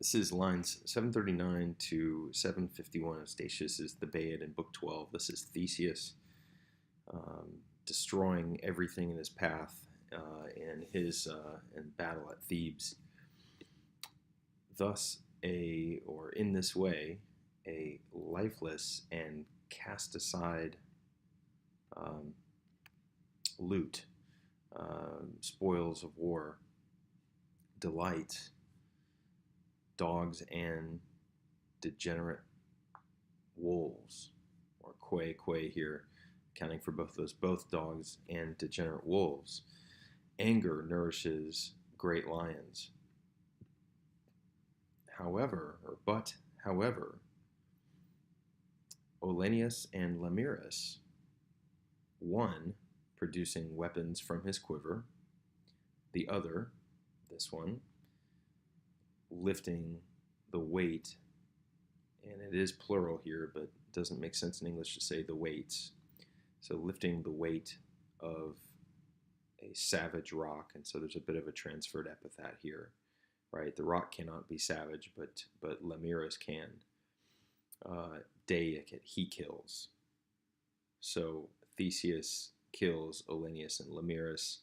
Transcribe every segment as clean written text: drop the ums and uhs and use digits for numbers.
This is lines 739 to 751 of Statius's Thebaid in Book 12. This is Theseus destroying everything in his path in his in battle at Thebes. Thus, in this way, a lifeless and cast aside loot, spoils of war, delight, dogs and degenerate wolves, or quay here, accounting for both dogs and degenerate wolves. Anger nourishes great lions. However, Olennius and Lemurus, one producing weapons from his quiver, the other, this one, lifting the weight, and it is plural here, but it doesn't make sense in English to say the weights. So lifting the weight of a savage rock, and so there's a bit of a transferred epithet here, right? The rock cannot be savage, but Lemurus can. Deic, he kills. So Theseus kills Olennius and Lemurus,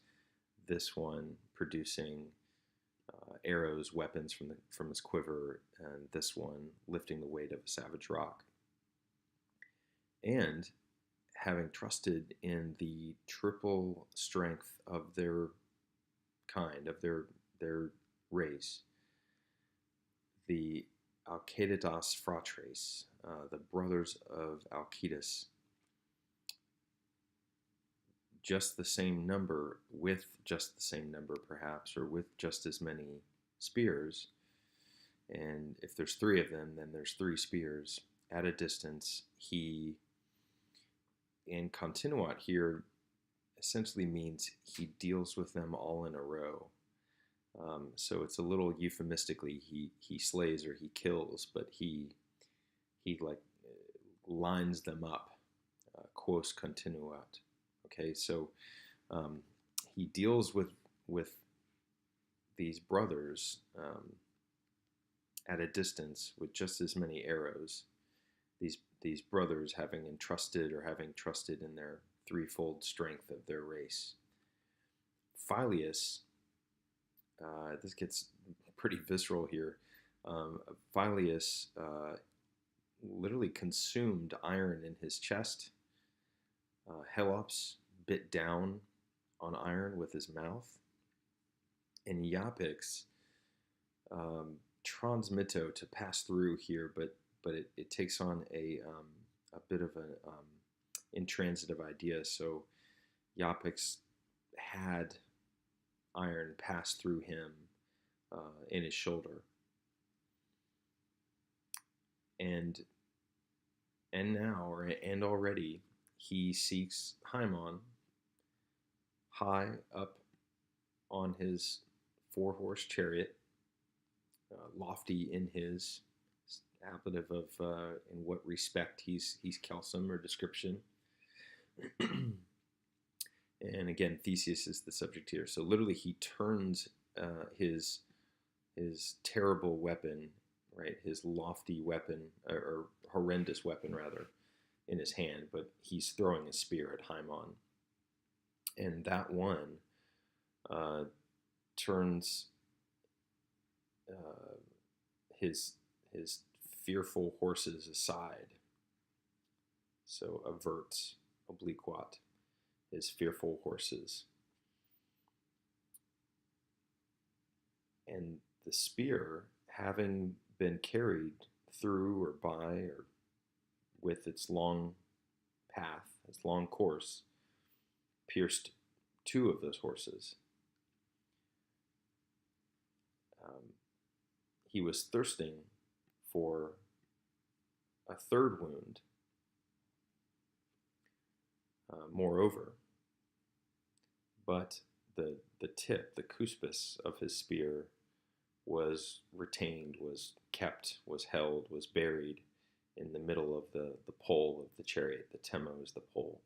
this one producing arrows, weapons from his quiver, and this one lifting the weight of a savage rock. And having trusted in the triple strength of their kind, of their race, the Alceditas fratres, the brothers of Alcetus, just the same number, with just the same number perhaps, or with just as many spears. And if there's three of them, then there's three spears. At a distance, he, in continuat here, essentially means he deals with them all in a row. So it's a little euphemistically, he slays or he kills, but he like lines them up, quos continuat. Okay, so he deals with these brothers at a distance with just as many arrows. These brothers having trusted in their threefold strength of their race. Phyleus, this gets pretty visceral here. Phyleus literally consumed iron in his chest. Helops bit down on iron with his mouth. And Iapix, transmitto, to pass through here, but it takes on a bit of an intransitive idea. So Iapix had iron pass through him in his shoulder. And already he seeks Haemon high up on his four-horse chariot, lofty in his ablative of in what respect he's Kelsum or description. And again, Theseus is the subject here. So literally he turns his terrible weapon, right, his lofty weapon, or horrendous weapon rather, in his hand, but he's throwing a spear at Haemon. And that one turns his fearful horses aside. So averts, obliquat, his fearful horses. And the spear, having been carried through or by or with its long path, its long course, pierced two of those horses. He was thirsting for a third wound. Moreover, but the tip, the cuspis of his spear was retained, was kept, was held, was buried in the middle of the pole of the chariot. The temo is the pole.